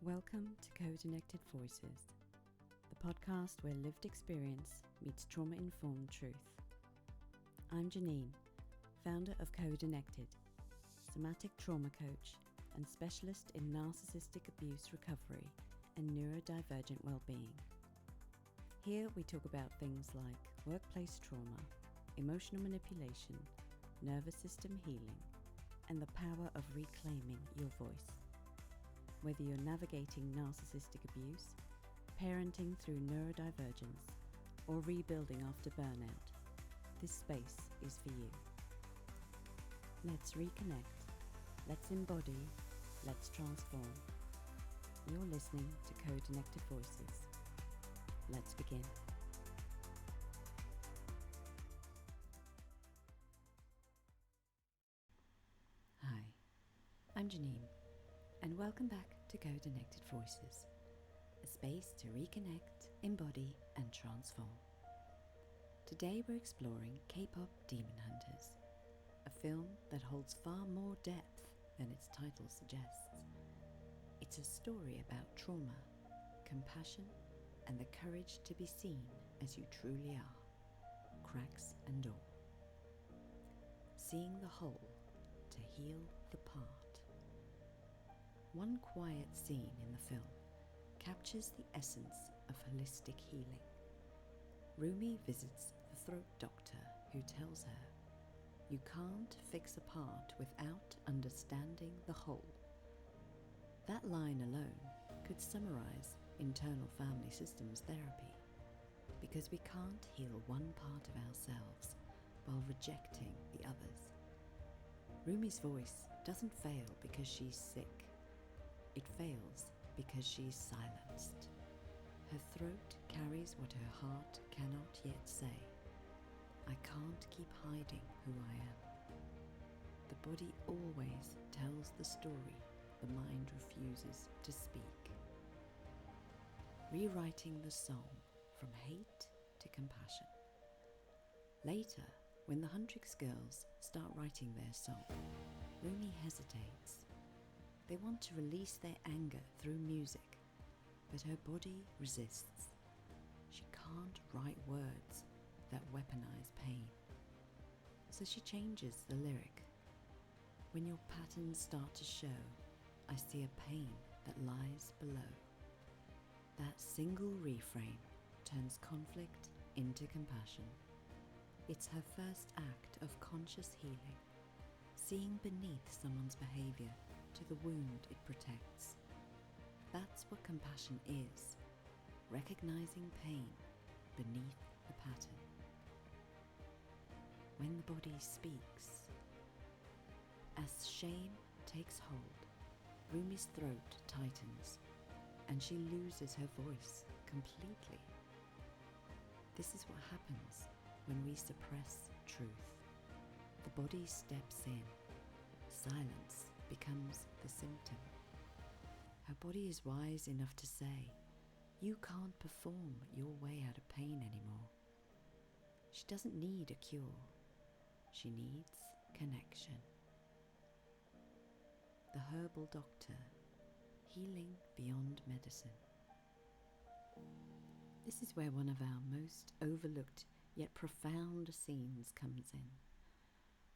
Welcome to Kodennected Voices, the podcast where lived experience meets trauma-informed truth. I'm Janine, founder of Kodennected, somatic trauma coach and specialist in narcissistic abuse recovery and neurodivergent well-being. Here we talk about things like workplace trauma, emotional manipulation, nervous system healing, and the power of reclaiming your voice. Whether you're navigating narcissistic abuse, parenting through neurodivergence, or rebuilding after burnout, this space is for you. Let's reconnect, let's embody, let's transform. You're listening to Kodennected Voices. Let's begin. Hi, I'm Janine, and welcome back to Kodennected Voices, a space to reconnect, embody, and transform. Today we're exploring K-pop Demon Hunters, a film that holds far more depth than its title suggests. It's a story about trauma, compassion, and the courage to be seen as you truly are, cracks and all. Seeing the whole to heal the part. One quiet scene in the film captures the essence of holistic healing. Rumi visits the throat doctor who tells her, "You can't fix a part without understanding the whole." That line alone could summarize internal family systems therapy, because we can't heal one part of ourselves while rejecting the others. Rumi's voice doesn't fail because she's sick. It fails because she's silenced. Her throat carries what her heart cannot yet say. I can't keep hiding who I am. The body always tells the story the mind refuses to speak. Rewriting the song from hate to compassion. Later, when the Huntrix girls start writing their song, Rumi hesitates. They want to release their anger through music, but her body resists. She can't write words that weaponize pain. So she changes the lyric. When your patterns start to show, I see a pain that lies below. That single reframe turns conflict into compassion. It's her first act of conscious healing, seeing beneath someone's behavior to the wound it protects. That's what compassion is, recognizing pain beneath the pattern. When the body speaks. As shame takes hold, Rumi's throat tightens, and she loses her voice completely. This is what happens when we suppress truth. The body steps in. Silence becomes the symptom. Her body is wise enough to say, you can't perform your way out of pain anymore. She doesn't need a cure. She needs connection. The herbal doctor, healing beyond medicine. This is where one of our most overlooked yet profound scenes comes in.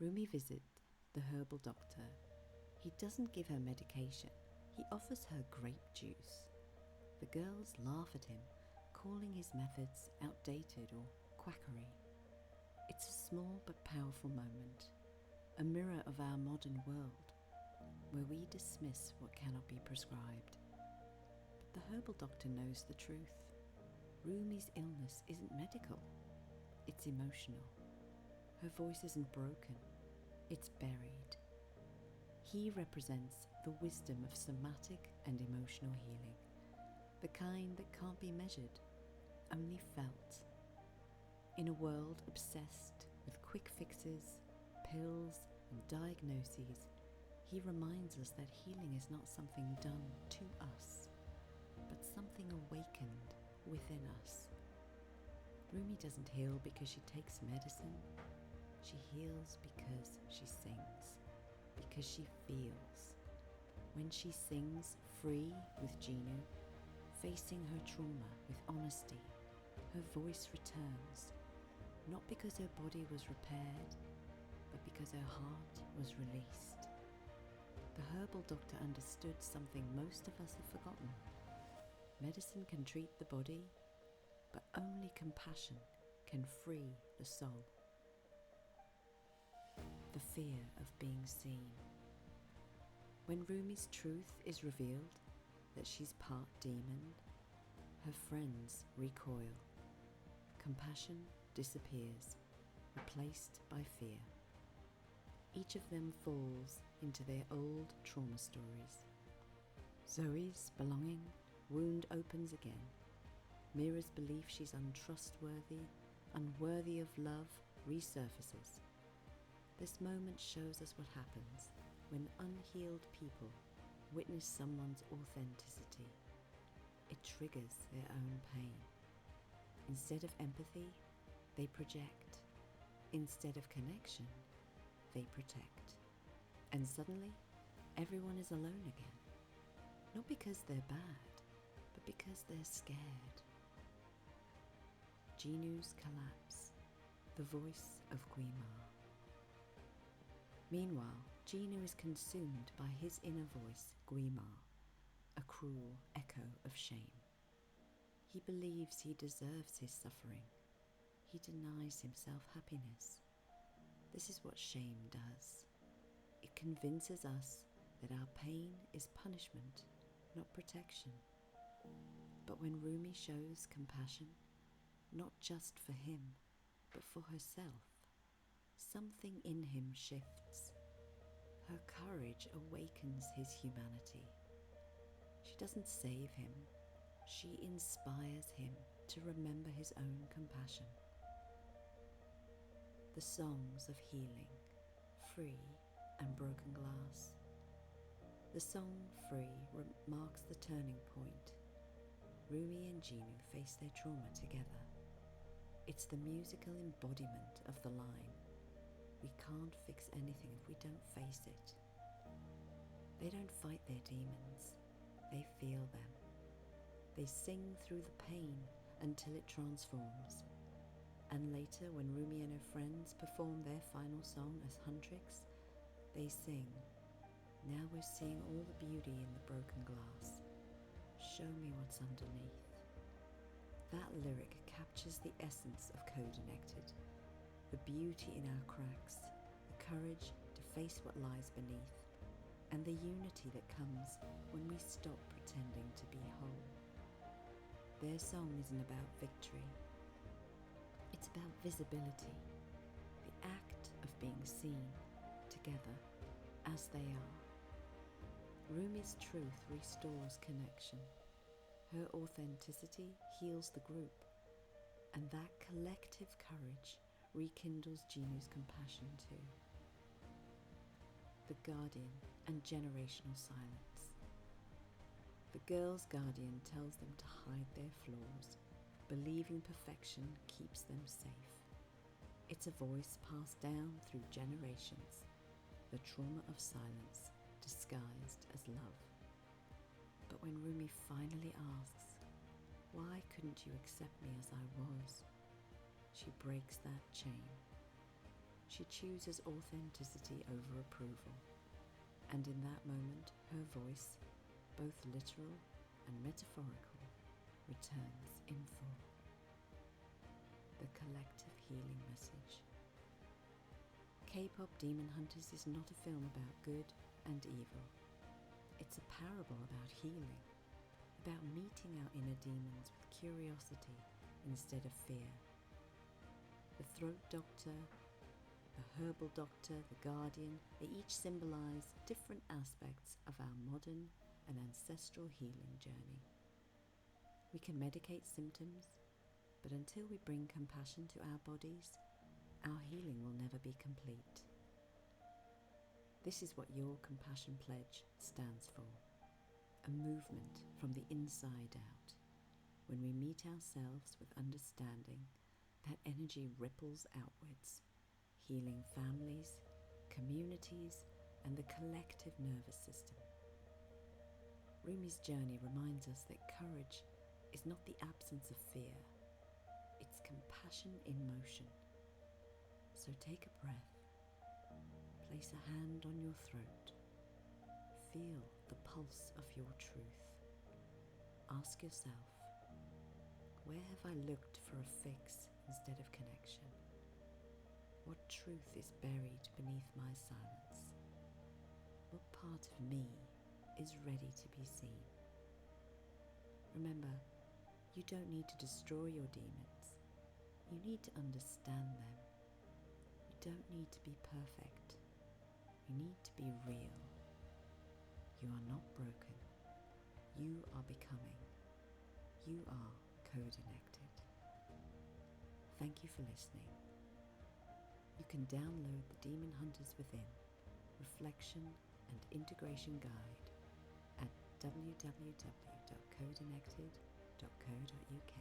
Rumi visits the herbal doctor. He doesn't give her medication. He offers her grape juice. The girls laugh at him, calling his methods outdated or quackery. It's a small but powerful moment, a mirror of our modern world, where we dismiss what cannot be prescribed. But the herbal doctor knows the truth. Rumi's illness isn't medical, it's emotional. Her voice isn't broken, it's buried. He represents the wisdom of somatic and emotional healing, the kind that can't be measured, only felt. In a world obsessed with quick fixes, pills, and diagnoses, he reminds us that healing is not something done to us, but something awakened within us. Rumi doesn't heal because she takes medicine. She heals because she sings, because she feels. When she sings free with Ginu, facing her trauma with honesty, her voice returns, not because her body was repaired, but because her heart was released. The herbal doctor understood something most of us have forgotten. Medicine can treat the body, but only compassion can free the soul. The fear of being seen. When Rumi's truth is revealed, that she's part demon, her friends recoil. Compassion disappears, replaced by fear. Each of them falls into their old trauma stories. Zoe's belonging wound opens again. Mira's belief she's untrustworthy, unworthy of love, resurfaces. This moment shows us what happens when unhealed people witness someone's authenticity. It triggers their own pain. Instead of empathy, they project. Instead of connection, they protect. And suddenly, everyone is alone again. Not because they're bad, but because they're scared. Jinu's collapse, the voice of Guimar. Meanwhile, Jinu is consumed by his inner voice, Guimar, a cruel echo of shame. He believes he deserves his suffering. He denies himself happiness. This is what shame does. It convinces us that our pain is punishment, not protection. But when Rumi shows compassion, not just for him, but for herself, something in him shifts. Her courage awakens his humanity. She doesn't save him. She inspires him to remember his own compassion. The songs of healing, Free and Broken Glass. The song Free marks the turning point. Rumi and Jinu face their trauma together. It's the musical embodiment of the line, "We can't fix anything if we don't face it." They don't fight their demons, they feel them. They sing through the pain until it transforms. And later, when Rumi and her friends perform their final song as Huntrix, they sing, "Now we're seeing all the beauty in the broken glass. Show me what's underneath." That lyric captures the essence of Kodennected, the beauty in our cracks, the courage to face what lies beneath, and the unity that comes when we stop pretending to be whole. Their song isn't about victory. It's about visibility, the act of being seen together as they are. Rumi's truth restores connection. Her authenticity heals the group, and that collective courage rekindles Jinu's compassion too. The guardian and generational silence. The girl's guardian tells them to hide their flaws, believing perfection keeps them safe. It's a voice passed down through generations, the trauma of silence disguised as love. But when Rumi finally asks, "Why couldn't you accept me as I was?" she breaks that chain. She chooses authenticity over approval, and in that moment her voice, both literal and metaphorical, returns in full. The collective healing message. K-pop Demon Hunters is not a film about good and evil. It's a parable about healing, about meeting our inner demons with curiosity instead of fear. The throat doctor, the herbal doctor, the guardian, they each symbolize different aspects of our modern and ancestral healing journey. We can medicate symptoms, but until we bring compassion to our bodies, our healing will never be complete. This is what your Compassion Pledge stands for, a movement from the inside out. When we meet ourselves with understanding, that energy ripples outwards, healing families, communities, and the collective nervous system. Rumi's journey reminds us that courage is not the absence of fear, it's compassion in motion. So take a breath, place a hand on your throat, feel the pulse of your truth. Ask yourself, where have I looked for a fix instead of connection? What truth is buried beneath my silence? What part of me is ready to be seen? Remember, you don't need to destroy your demons. You need to understand them. You don't need to be perfect. You need to be real. You are not broken. You are becoming. You are Kodennected. Thank you for listening. You can download the Demon Hunters Within Reflection and Integration Guide at www.kodennected.co.uk.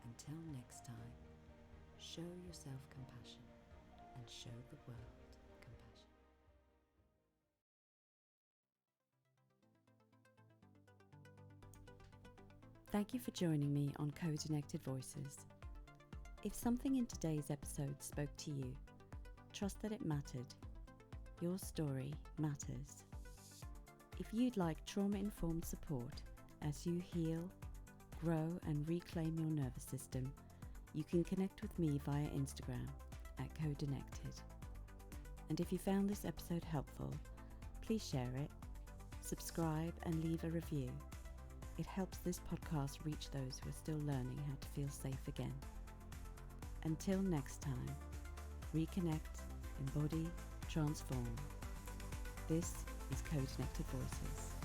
Until next time, show yourself compassion and show the world compassion. Thank you for joining me on Kodennected Voices. If something in today's episode spoke to you, trust that it mattered. Your story matters. If you'd like trauma-informed support as you heal, grow and reclaim your nervous system, you can connect with me via Instagram at Kodennected. And if you found this episode helpful, please share it, subscribe and leave a review. It helps this podcast reach those who are still learning how to feel safe again. Until next time, reconnect, embody, transform. This is Kodennected Voices.